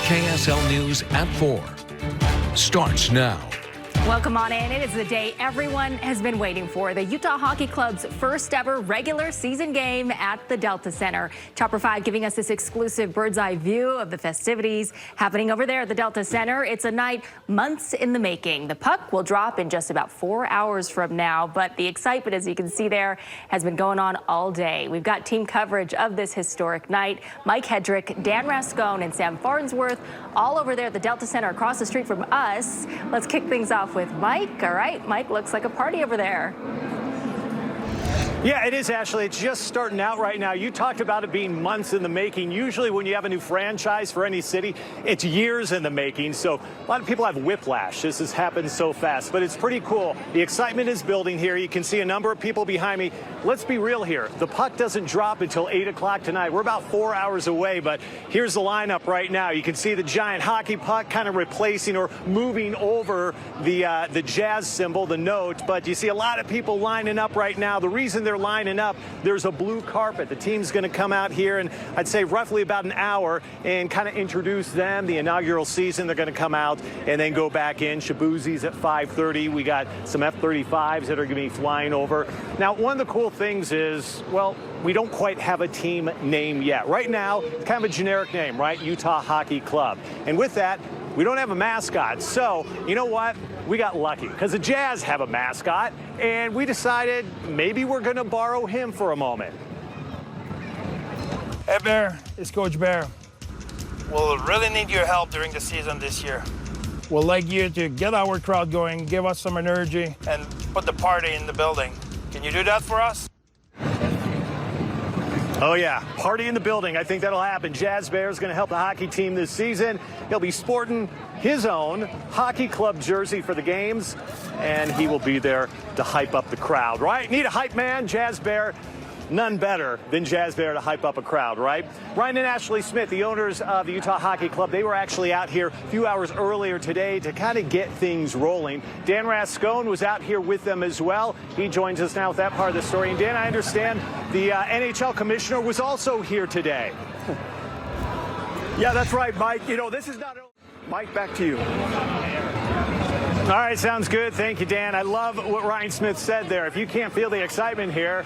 KSL News at 4 starts now. Welcome on in. It is the day everyone has been waiting for. The Utah Hockey Club's first ever regular season game at the Delta Center. Chopper 5 giving us this exclusive bird's eye view of the festivities happening over there at the Delta Center. It's a night months in the making. The puck will drop in just about 4 hours from now, but the excitement, as you can see there, has been going on all day. We've got team coverage of this historic night. Mike Hedrick, Dan Rascone, and Sam Farnsworth all over there at the Delta Center across the street from us. Let's kick things off with Mike. All right, Mike, looks like a party over there. Yeah, it is, Ashley. It's just starting out right now. You talked about it being months in the making. Usually when you have a new franchise for any city, it's years in the making. So a lot of people have whiplash. This has happened so fast, but it's pretty cool. The excitement is building here. You can see a number of people behind me. Let's be real here. The puck doesn't drop until 8 o'clock tonight. We're about 4 hours away, but here's the lineup right now. You can see the giant hockey puck kind of replacing or moving over the jazz symbol, the note, but you see a lot of people lining up right now. The reason they're lining up, there's a blue carpet. The team's going to come out here in, I'd say, roughly about an hour and kind of introduce them, the inaugural season. They're going to come out and then go back in. Shabuzi's at 5:30. We got some F-35s that are going to be flying over. Now, one of the cool things is, well, we don't quite have a team name yet. Right now, it's kind of a generic name, right? Utah Hockey Club. And with that, we don't have a mascot. So, you know what? We got lucky because the Jazz have a mascot, and we decided maybe we're going to borrow him for a moment. Hey, Bear, it's Coach Bear. We'll really need your help during the season this year. We'd like you to get our crowd going, give us some energy, and put the party in the building. Can you do that for us? Oh, yeah. Party in the building. I think that'll happen. Jazz Bear is going to help the hockey team this season. He'll be sporting his own hockey club jersey for the games, and he will be there to hype up the crowd, right? Need a hype man? Jazz Bear. None better than Jazz Bear to hype up a crowd, right? Ryan and Ashley Smith, the owners of the Utah Hockey Club, they were actually out here a few hours earlier today to kind of get things rolling. Dan Rascone was out here with them as well. He joins us now with that part of the story. And Dan, I understand the NHL commissioner was also here today. Yeah, that's right, Mike. You know, this is not... Mike, back to you. All right, sounds good. Thank you, Dan. I love what Ryan Smith said there. If you can't feel the excitement here,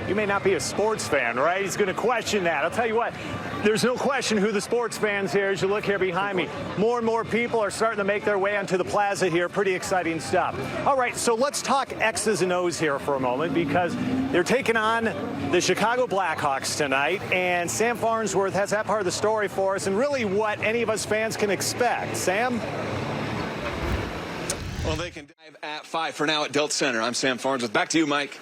you may not be a sports fan, right? He's going to question that. I'll tell you what, there's no question who the sports fans here as you look here behind me. More and more people are starting to make their way onto the plaza here. Pretty exciting stuff. All right, so let's talk X's and O's here for a moment because they're taking on the Chicago Blackhawks tonight, and Sam Farnsworth has that part of the story for us and really what any of us fans can expect. Sam? Well, they can dive at 5 for now at Delta Center. I'm Sam Farnsworth. Back to you, Mike.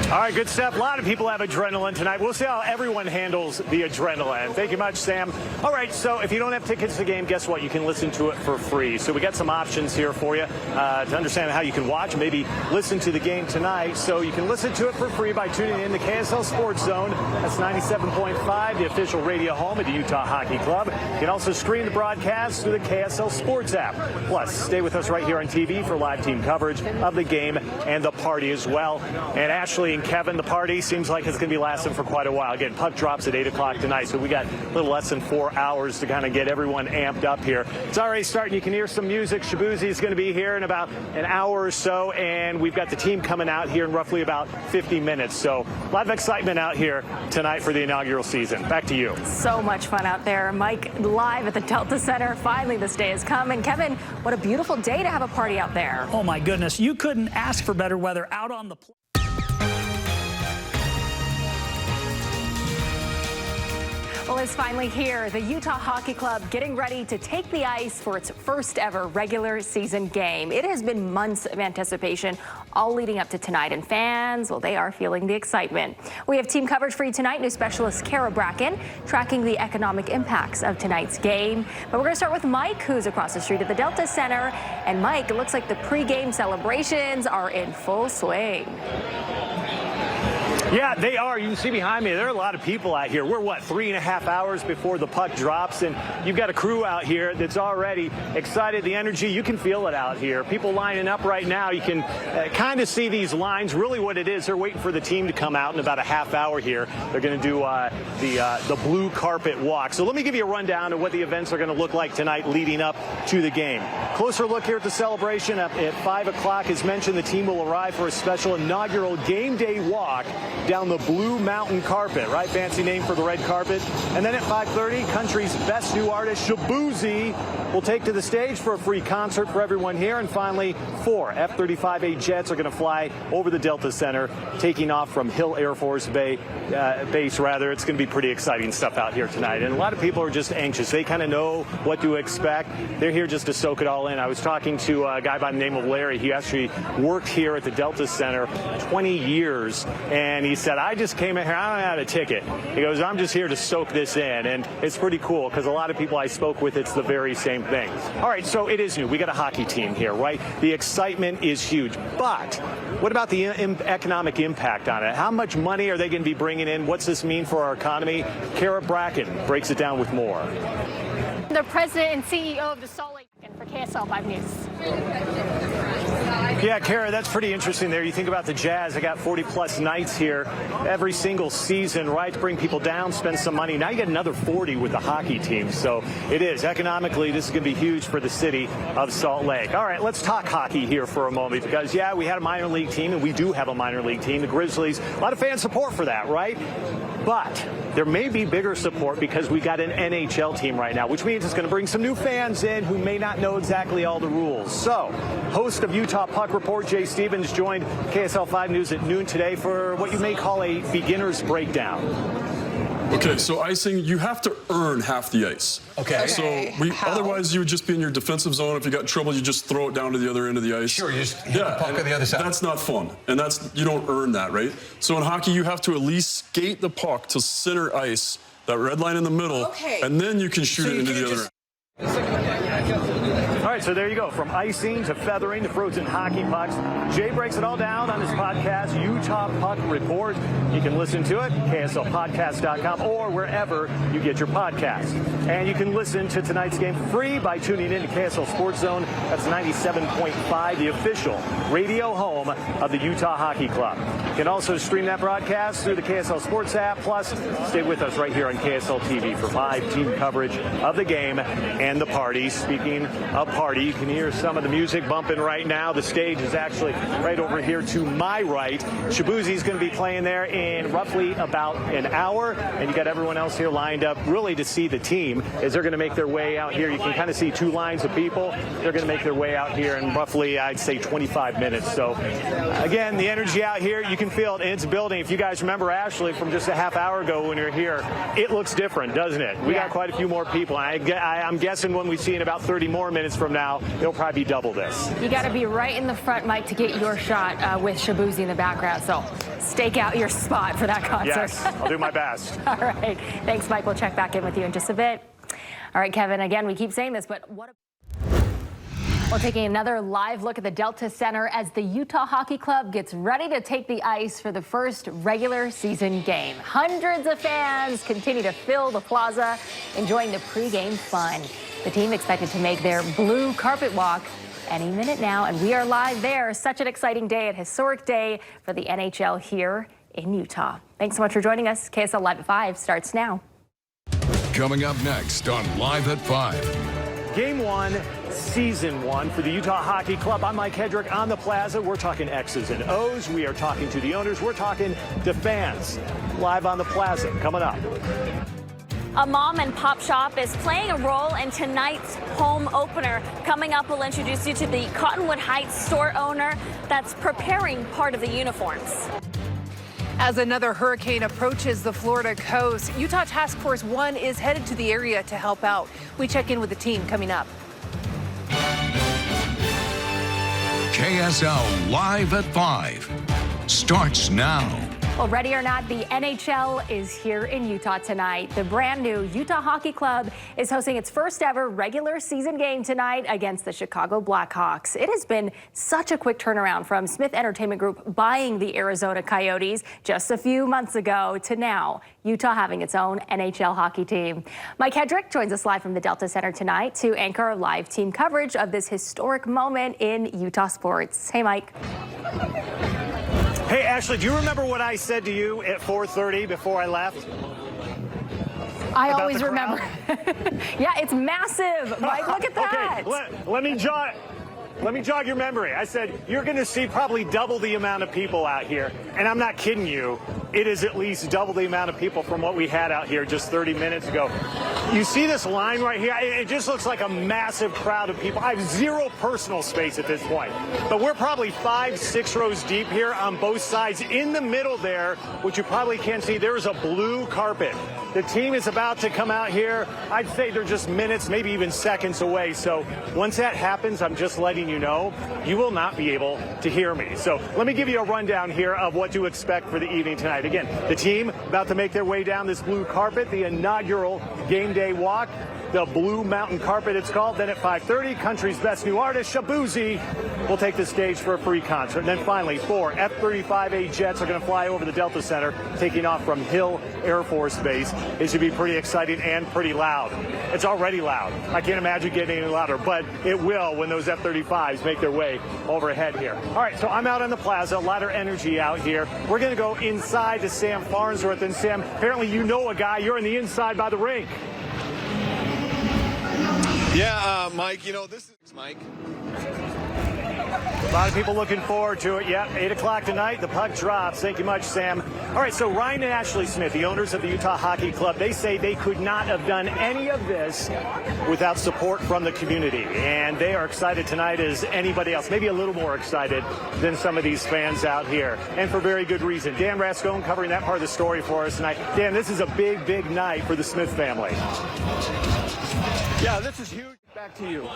All right, good stuff. A lot of people have adrenaline tonight. We'll see how everyone handles the adrenaline. Thank you much, Sam. All right, so if you don't have tickets to the game, guess what? You can listen to it for free. So we got some options here for you to understand how you can watch, maybe listen to the game tonight. So you can listen to it for free by tuning in to KSL Sports Zone. That's 97.5, the official radio home of the Utah Hockey Club. You can also stream the broadcast through the KSL Sports app. Plus, stay with us right here on TV for live team coverage of the game and the party as well. And Ashley and Kevin, the party seems like it's going to be lasting for quite a while. Again, puck drops at 8 o'clock tonight, so we got a little less than 4 hours to kind of get everyone amped up here. It's already starting. You can hear some music. Shabuzi is going to be here in about an hour or so, and we've got the team coming out here in roughly about 50 minutes. So a lot of excitement out here tonight for the inaugural season. Back to you. So much fun out there. Mike, live at the Delta Center. Finally, this day has come. And Kevin, what a beautiful day to have a party out there. Oh, my goodness. You couldn't ask for better weather out on the Well, it's finally here. The Utah Hockey Club getting ready to take the ice for its first ever regular season game. It has been months of anticipation, all leading up to tonight. And fans, well, they are feeling the excitement. We have team coverage for you tonight. News specialist Kara Bracken tracking the economic impacts of tonight's game. But we're going to start with Mike, who's across the street at the Delta Center. And Mike, it looks like the pregame celebrations are in full swing. Yeah, they are. You can see behind me, there are a lot of people out here. We're, what, 3.5 hours before the puck drops, and you've got a crew out here that's already excited. The energy, you can feel it out here. People lining up right now. You can kind of see these lines. Really what it is, they're waiting for the team to come out in about a half hour here. They're going to do the blue carpet walk. So let me give you a rundown of what the events are going to look like tonight leading up to the game. Closer look here at the celebration. At 5 o'clock, as mentioned, the team will arrive for a special inaugural game day walk down the Blue Mountain carpet, right? Fancy name for the red carpet. And then at 5:30, country's best new artist, Shabuzi, will take to the stage for a free concert for everyone here. And finally, 4 F-35A jets are going to fly over the Delta Center, taking off from Hill Air Force Base. It's going to be pretty exciting stuff out here tonight. And a lot of people are just anxious. They kind of know what to expect. They're here just to soak it all in. I was talking to a guy by the name of Larry. He actually worked here at the Delta Center 20 years. And he said, I just came in here. I don't have a ticket. He goes, I'm just here to soak this in. And it's pretty cool because a lot of people I spoke with, it's the very same thing. All right, so it is new. We got a hockey team here, right? The excitement is huge. But what about the economic impact on it? How much money are they going to be bringing in? What's this mean for our economy? Kara Bracken breaks it down with more. The president and CEO of the Salt Lake for KSL-5 News. Yeah, Kara, that's pretty interesting there. You think about the Jazz. They got 40-plus nights here every single season, right, to bring people down, spend some money. Now you get another 40 with the hockey team. So it is. Economically, this is going to be huge for the city of Salt Lake. All right, let's talk hockey here for a moment because, yeah, we had a minor league team, and we do have a minor league team, the Grizzlies. A lot of fan support for that, right? But there may be bigger support because we got an NHL team right now, which means it's going to bring some new fans in who may not know exactly all the rules. So, host of Utah Puck Report, Jay Stevens, joined KSL-5 News at noon today for what you may call a beginner's breakdown. Okay, so icing, you have to earn half the ice. Okay. So otherwise you would just be in your defensive zone. If you got in trouble, you just throw it down to the other end of the ice. Sure, you just hit the puck on the other side. That's not fun, and you don't earn that, right? So in hockey, you have to at least skate the puck to center ice, that red line in the middle, and then you can shoot it into the other end. All right, so there you go. From icing to feathering to frozen hockey pucks. Jay breaks it all down on his podcast, Utah Puck Report. You can listen to it, KSLpodcast.com, or wherever you get your podcasts. And you can listen to tonight's game free by tuning in to KSL Sports Zone. That's 97.5, the official radio home of the Utah Hockey Club. You can also stream that broadcast through the KSL Sports app. Plus, stay with us right here on KSL-TV for live team coverage of the game and the party. Speaking of party, you can hear some of the music bumping right now. The stage is actually right over here to my right. Shabuzi's going to be playing there in roughly about an hour, and you got everyone else here lined up really to see the team as they're going to make their way out here. You can kind of see two lines of people. They're going to make their way out here in roughly, I'd say, 25 minutes. So, again, the energy out here, you can feel it, and it's building. If you guys remember Ashley from just a half hour ago when you were here, it looks different, doesn't it? We got quite a few more people. I'm guessing when we see in about 30 more minutes from now, it'll probably be double this. You got to be right in the front, Mike, to get your shot with Shabuzi in the background. So stake out your spot for that concert. Yes, I'll do my best. All right. Thanks, Mike. We'll check back in with you in just a bit. All right, Kevin, again, we keep saying this, but what We're taking another live look at the Delta Center as the Utah Hockey Club gets ready to take the ice for the first regular season game. Hundreds of fans continue to fill the plaza, enjoying the pregame fun. The team expected to make their blue carpet walk any minute now, and we are live there. Such an exciting day, a historic day for the NHL here in Utah. Thanks so much for joining us. KSL Live at 5 starts now. Coming up next on Live at 5. Game 1, Season 1 for the Utah Hockey Club. I'm Mike Hedrick on the plaza. We're talking X's and O's. We are talking to the owners. We're talking to fans. Live on the plaza coming up. A mom and pop shop is playing a role in tonight's home opener. Coming up, we'll introduce you to the Cottonwood Heights store owner that's preparing part of the uniforms. As another hurricane approaches the Florida coast, Utah Task Force 1 is headed to the area to help out. We check in with the team coming up. KSL Live at 5 starts now. Well, ready or not, the NHL is here in Utah tonight. The brand new Utah Hockey Club is hosting its first ever regular season game tonight against the Chicago Blackhawks. It has been such a quick turnaround from Smith Entertainment Group buying the Arizona Coyotes just a few months ago to now Utah having its own NHL hockey team. Mike Hedrick joins us live from the Delta Center tonight to anchor live team coverage of this historic moment in Utah sports. Hey, Mike. Hey, Ashley, do you remember what I said to you at 4:30 before I left? I always remember. Yeah, it's massive. Mike, look at that. Okay, let me jog your memory. I said, you're going to see probably double the amount of people out here. And I'm not kidding you. It is at least double the amount of people from what we had out here just 30 minutes ago. You see this line right here? It just looks like a massive crowd of people. I have zero personal space at this point. But we're probably 5-6 rows deep here on both sides. In the middle there, which you probably can't see, there is a blue carpet. The team is about to come out here. I'd say they're just minutes, maybe even seconds away. So once that happens, I'm just letting you know, you will not be able to hear me. So let me give you a rundown here of what to expect for the evening tonight. Again, the team about to make their way down this blue carpet, the inaugural game day walk. The Blue Mountain Carpet, it's called. Then at 5:30, country's best new artist, Shabuzi, will take the stage for a free concert. And then finally, 4 F-35A jets are going to fly over the Delta Center, taking off from Hill Air Force Base. It should be pretty exciting and pretty loud. It's already loud. I can't imagine getting any louder, but it will when those F-35s make their way overhead here. All right, so I'm out on the plaza, a lot of energy out here. We're going to go inside to Sam Farnsworth. And Sam, apparently you know a guy. You're on the inside by the rink. Yeah, Mike, you know, this is Mike. A lot of people looking forward to it. Yep, 8 o'clock tonight, the puck drops. Thank you much, Sam. All right, so Ryan and Ashley Smith, the owners of the Utah Hockey Club, they say they could not have done any of this without support from the community. And they are excited tonight as anybody else, maybe a little more excited than some of these fans out here. And for very good reason. Dan Rascone covering that part of the story for us tonight. Dan, this is a big, big night for the Smith family. Yeah, this is huge. Back to you.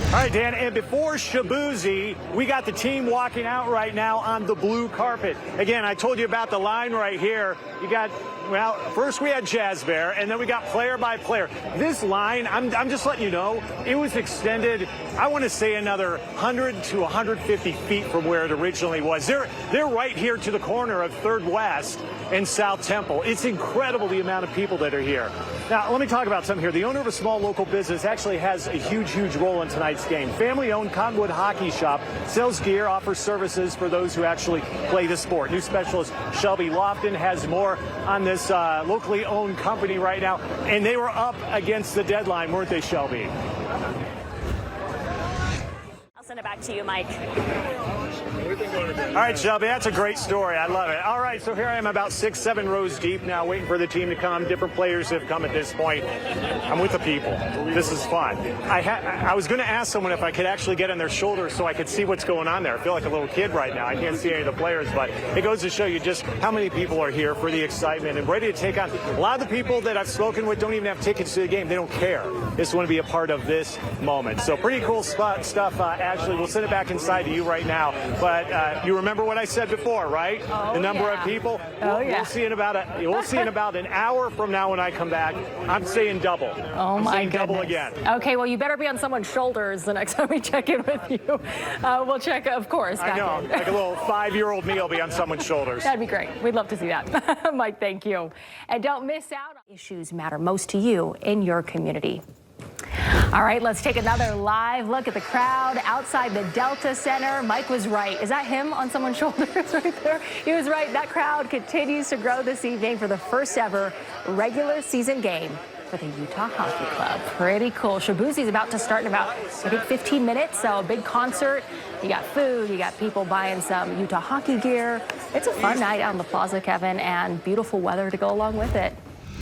All right, Dan, and before Shabuzi, we got the team walking out right now on the blue carpet. Again, I told you about the line right here. You got, well, first we had Jazz Bear, and then we got player by player. This line, I'm just letting you know, it was extended, I want to say another 100 to 150 feet from where it originally was. They're right here to the corner of 3rd West and South Temple. It's incredible the amount of people that are here. Now, let me talk about something here. The owner of a small local business actually has a huge, huge role in tonight's game. Family-owned Cottonwood Hockey Shop sells gear, offers services for those who actually play the sport. New specialist Shelby Lofton has more on this locally owned company right now, and they were up against the deadline, weren't they, Shelby? I'll send it back to you, Mike. All right, Shelby, that's a great story. I love it. All right, so here I am about 6-7 rows deep now, waiting for the team to come. Different players have come at this point. I'm with the people. This is fun. I was going to ask someone if I could actually get on their shoulders so I could see what's going on there. I feel like a little kid right now. I can't see any of the players, but it goes to show you just how many people are here for the excitement and ready to take on. A lot of the people that I've spoken with don't even have tickets to the game. They don't care. They just want to be a part of this moment. So pretty cool stuff, Ashley. We'll send it back inside to you right now. But you remember what I said before, right? Oh, the number of people. We'll see in about an hour from now when I come back. I'm saying double. Oh my goodness. Double again. Okay, well, you better be on someone's shoulders the next time we check in with you. We'll check, of course. I know, like a little 5-year-old me will be on someone's shoulders. That'd be great. We'd love to see that. Mike, thank you. And don't miss out on issues matter most to you in your community. All right, let's take another live look at the crowd outside the Delta Center. Mike was right. Is that him on someone's shoulders right there? He was right. That crowd continues to grow this evening for the first ever regular season game for the Utah Hockey Club. Pretty cool. Shabuzi's about to start in about, I think, 15 minutes, so a big concert. You got food, you got people buying some Utah hockey gear. It's a fun night out on the plaza, Kevin, and beautiful weather to go along with it.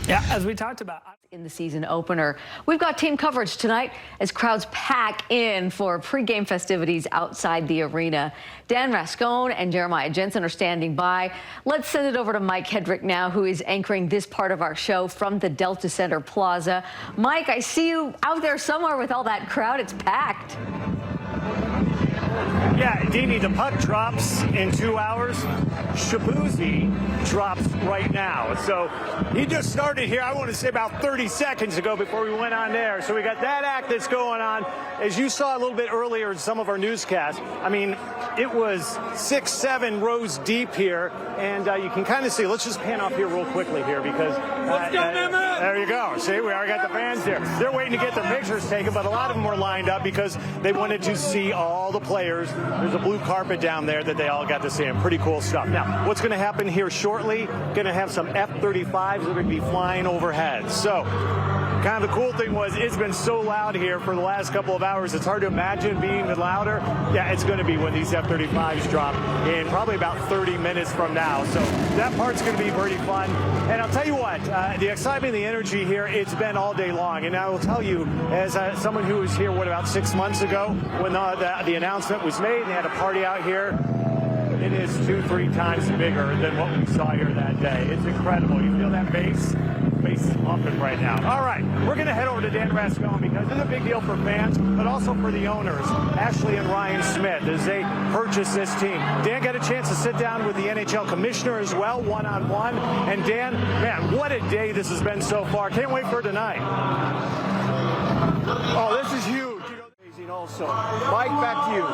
Yeah, as we talked about in the season opener. We've got team coverage tonight as crowds pack in for pregame festivities outside the arena. Dan Rascone and Jeremiah Jensen are standing by. Let's send it over to Mike Hedrick now, who is anchoring this part of our show from the Delta Center Plaza. Mike, I see you out there somewhere with all that crowd. It's packed. Yeah, Deanie, the puck drops in 2 hours. Shabuzi drops right now. So he just started here, I want to say about 30 seconds ago before we went on there. So we got that act that's going on. As you saw a little bit earlier in some of our newscasts, I mean, it was 6, 7 rows deep here. And you can kind of see, let's just pan off here real quickly here because there you go. See, we already got the fans here. They're waiting to get their pictures taken, but a lot of them were lined up because they wanted to see all the players. There's a blue carpet down there that they all got to see, and pretty cool stuff. Now, what's going to happen here shortly? Going to have some F-35s that are going to be flying overhead. So, kind of the cool thing was it's been so loud here for the last couple of hours. It's hard to imagine being louder. Yeah, it's going to be when these F-35s drop in probably about 30 minutes from now. So that part's going to be pretty fun. And I'll tell you what, the excitement, the energy here, it's been all day long. And I will tell you, as someone who was here, about 6 months ago when the announcement was made and they had a party out here, it is 2-3 times bigger than what we saw here that day. It's incredible. You feel that bass? Bass is pumping right now. All right, we're going to head over to Dan Rascone because it's a big deal for fans, but also for the owners, Ashley and Ryan Smith, as they purchase this team. Dan got a chance to sit down with the NHL commissioner as well, one-on-one. And Dan, man, what a day this has been so far. Can't wait for tonight. Oh, this is huge. Also, Mike, back to you.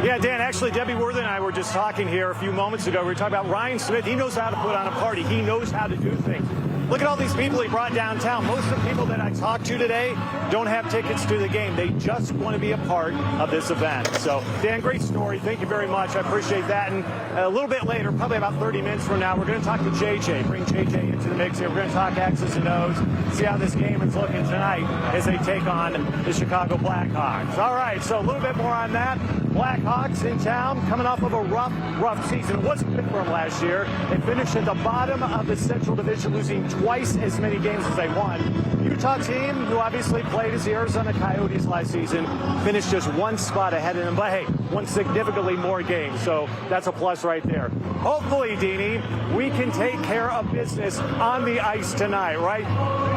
Yeah, Dan, actually, Debbie Worthen and I were just talking here a few moments ago. We were talking about Ryan Smith. He knows how to put on a party. He knows how to do things. Look at all these people he brought downtown. Most of the people that I talked to today don't have tickets to the game. They just want to be a part of this event. So, Dan, great story. Thank you very much. I appreciate that. And a little bit later, probably about 30 minutes from now, we're going to talk to JJ, bring JJ into the mix here. We're going to talk X's and O's, see how this game is looking tonight as they take on the Chicago Blackhawks. All right, so a little bit more on that. Blackhawks in town, coming off of a rough season. It wasn't good for them last year. They finished at the bottom of the Central Division, losing twice as many games as they won. Utah team, who obviously played as the Arizona Coyotes last season, finished just one spot ahead of them, but hey, won significantly more games, so that's a plus right there. Hopefully, Deanie, we can take care of business on the ice tonight, right?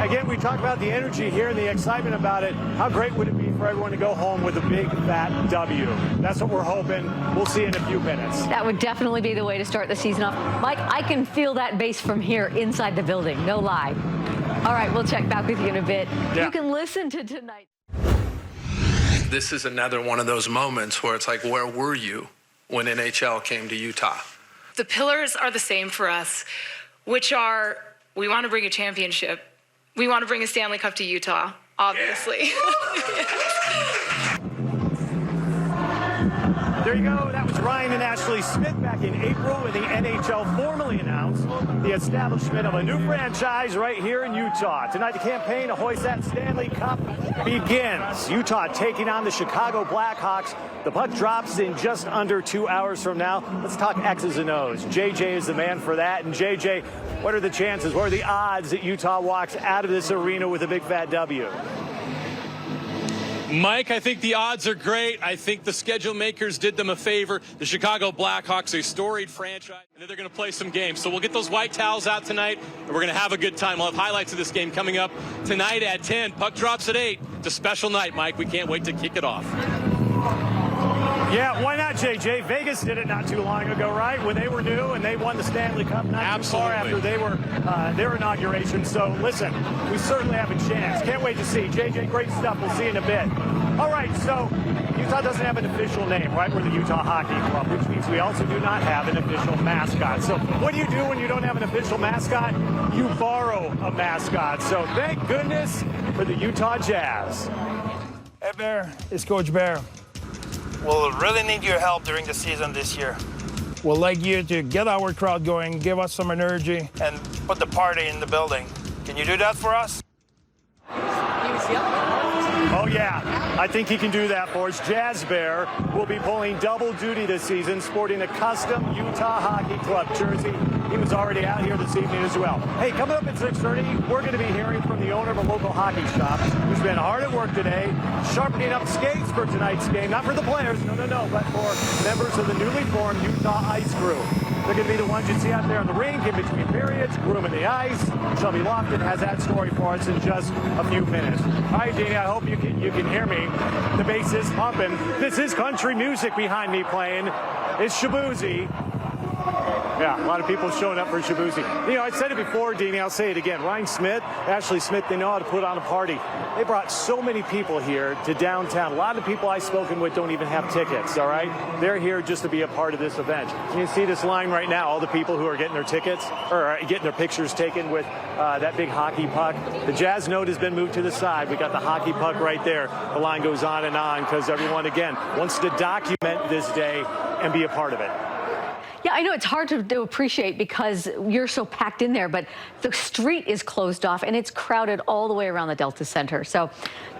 Again, we talk about the energy here and the excitement about it. How great would it be for everyone to go home with a big, fat W? That's what we're hoping. We'll see in a few minutes. That would definitely be the way to start the season off. Mike, I can feel that bass from here inside the building. No lie. All right, we'll check back with you in a bit. Yeah. You can listen to tonight. This is another one of those moments where it's like, where were you when NHL came to Utah? The pillars are the same for us, which are, we want to bring a championship. We want to bring a Stanley Cup to Utah, obviously. Yeah. There you go. That was Ryan and Ashley Smith back in April when the NHL formally announced the establishment of a new franchise right here in Utah. Tonight, the campaign to hoist that Stanley Cup begins. Utah taking on the Chicago Blackhawks. The puck drops in just under 2 hours from now. Let's talk X's and O's. JJ is the man for that. And JJ, what are the chances? What are the odds that Utah walks out of this arena with a big fat W? Mike, I think the odds are great. I think the schedule makers did them a favor. The Chicago Blackhawks, a storied franchise, and they're going to play some games. So we'll get those white towels out tonight, and we're going to have a good time. We'll have highlights of this game coming up tonight at 10. Puck drops at 8. It's a special night, Mike. We can't wait to kick it off. Yeah, why not, JJ? Vegas did it not too long ago, right? When they were new and they won the Stanley Cup not too far after they were their inauguration. So, listen, we certainly have a chance. Can't wait to see. JJ, great stuff. We'll see you in a bit. All right, so Utah doesn't have an official name, right? We're the Utah Hockey Club, which means we also do not have an official mascot. So what do you do when you don't have an official mascot? You borrow a mascot. So thank goodness for the Utah Jazz. Hey, Bear, it's Coach Bear. We'll really need your help during the season this year. We'd like you to get our crowd going, give us some energy. And put the party in the building. Can you do that for us? Oh, yeah. I think he can do that for us. Jazz Bear will be pulling double duty this season, sporting a custom Utah Hockey Club jersey. He was already out here this evening as well. Hey, coming up at 6:30, we're going to be hearing from the owner of a local hockey shop who's been hard at work today, sharpening up skates for tonight's game. Not for the players, no, but for members of the newly formed Utah Ice Crew. They're going to be the ones you see out there on the rink in between periods, grooming the ice. Shelby Lofton has that story for us in just a few minutes. All right, Jeannie, I hope you can hear me. The bass is pumping. This is country music behind me playing. It's Shaboozey. Yeah, a lot of people showing up for Shaboozey. You know, I said it before, Deanie, I'll say it again. Ryan Smith, Ashley Smith, they know how to put on a party. They brought so many people here to downtown. A lot of people I've spoken with don't even have tickets, all right? They're here just to be a part of this event. You see this line right now, all the people who are getting their tickets, or getting their pictures taken with that big hockey puck. The Jazz note has been moved to the side. We got the hockey puck right there. The line goes on because everyone, again, wants to document this day and be a part of it. Yeah, I know it's hard to appreciate because you're so packed in there, but the street is closed off and it's crowded all the way around the Delta Center. So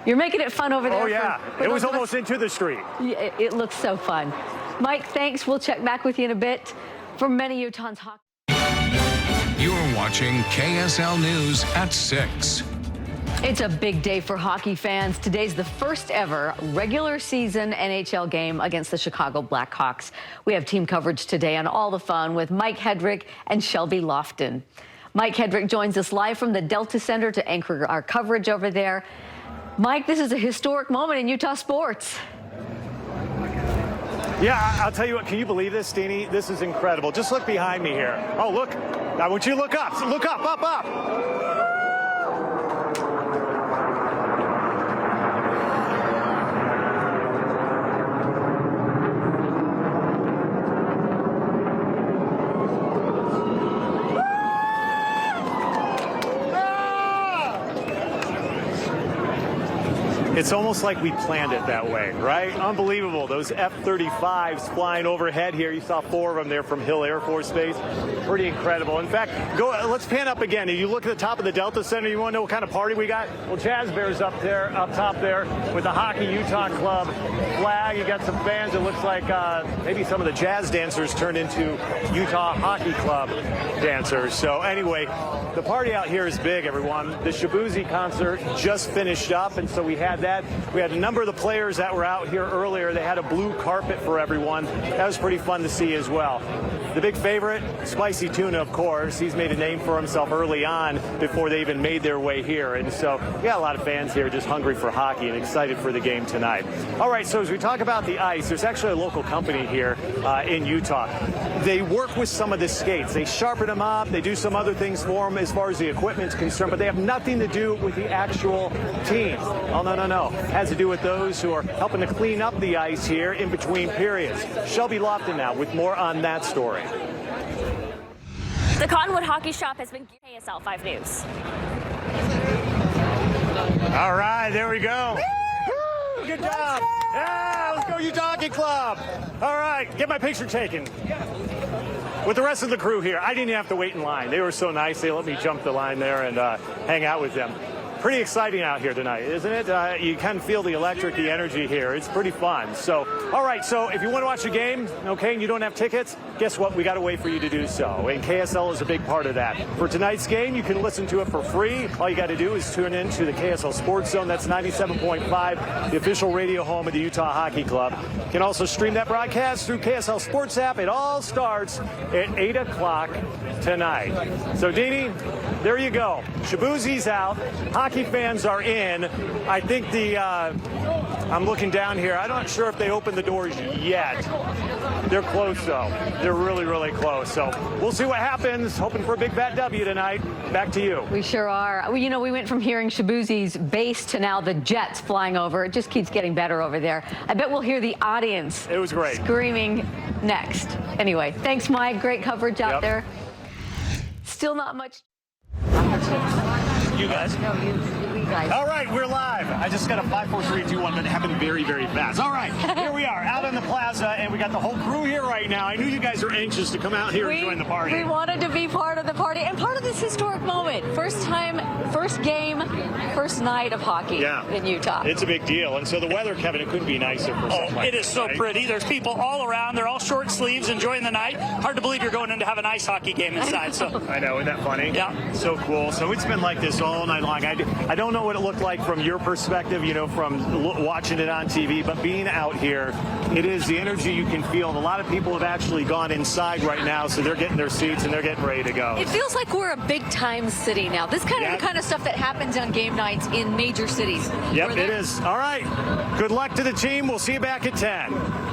you're making it fun over there. Oh, yeah. It was almost into the street. Yeah, it looks so fun. Mike, thanks. We'll check back with you in a bit. For many Utahns hockey. You're watching KSL News at 6. It's a big day for hockey fans. Today's the first ever regular season NHL game against the Chicago Blackhawks. We have team coverage today on all the fun with Mike Hedrick and Shelby Lofton. Mike Hedrick joins us live from the Delta Center to anchor our coverage over there. Mike, this is a historic moment in Utah sports. Yeah, I'll tell you what, can you believe this, Steenie? This is incredible. Just look behind me here. Oh, look. I want you to look up. Look up, up. It's almost like we planned it that way, right? Unbelievable. Those F-35s flying overhead here. You saw 4 of them there from Hill Air Force Base. Pretty incredible. In fact, let's pan up again. If you look at the top of the Delta Center, you want to know what kind of party we got? Well, Jazz Bear's up top there with the Hockey Utah Club flag. You got some fans. It looks like maybe some of the Jazz dancers turned into Utah Hockey Club dancers. So anyway, the party out here is big, everyone. The Shaboozey concert just finished up, and so we had that. We had a number of the players that were out here earlier. They had a blue carpet for everyone. That was pretty fun to see as well. The big favorite, Spicy Tuna, of course. He's made a name for himself early on before they even made their way here. And so we got a lot of fans here just hungry for hockey and excited for the game tonight. All right, so as we talk about the ice, there's actually a local company here in Utah. They work with some of the skates. They sharpen them up. They do some other things for them as far as the equipment's concerned, but they have nothing to do with the actual team. Oh, no. It has to do with those who are helping to clean up the ice here in between periods. Shelby Lofton now with more on that story. The Cottonwood Hockey Shop has been KSL-5 News. All right, there we go. Woo! Good job. Yeah, let's go Utah Hockey Club. All right, get my picture taken with the rest of the crew here. I didn't have to wait in line. They were so nice. They let me jump the line there and hang out with them. Pretty exciting out here tonight, isn't it? You can feel the electric, the energy here. It's pretty fun. So, all right, so if you want to watch the game, okay, and you don't have tickets, guess what? We got a way for you to do so, and KSL is a big part of that. For tonight's game, you can listen to it for free. All you got to do is tune in to the KSL Sports Zone. That's 97.5, the official radio home of the Utah Hockey Club. You can also stream that broadcast through KSL Sports app. It all starts at 8 o'clock tonight. So, Deanie, there you go. Shaboozey's out. Hockey fans are in. I think I'm looking down here. I'm not sure if they opened the doors yet. They're close, though. They're really, really close. So we'll see what happens. Hoping for a big fat W tonight. Back to you. We sure are. Well, you know, we went from hearing Shaboozey's bass to now the Jets flying over. It just keeps getting better over there. I bet we'll hear the audience. It was great. Screaming next. Anyway, thanks, Mike. Great coverage out there. Still not much. You guys. No, you guys. All right, we're live. I just got a 5, 4, 3, 2, 1, but it happened very, very fast. All right, here we are out on the plaza, and we got the whole crew here right now. I knew you guys are anxious to come out here and join the party. We wanted to be part of the party and part of this historic moment. win. First time, first game, first night of hockey in Utah. It's a big deal. And so the weather, Kevin, it couldn't be nicer for something like it is so pretty. There's people all around. They're all short sleeves enjoying the night. Hard to believe you're going in to have an ice hockey game inside. So I know, isn't that funny? Yeah. So cool. So it's been like this all night long. I don't know what it looked like from your perspective, from watching it on TV, but being out here, it is the energy you can feel. And a lot of people have actually gone inside right now, so they're getting their seats and they're getting ready to go. It feels like we're a big-time city now. This kind of the kind of stuff that happens on game nights in major cities. Yep, it is. All right. Good luck to the team. We'll see you back at 10.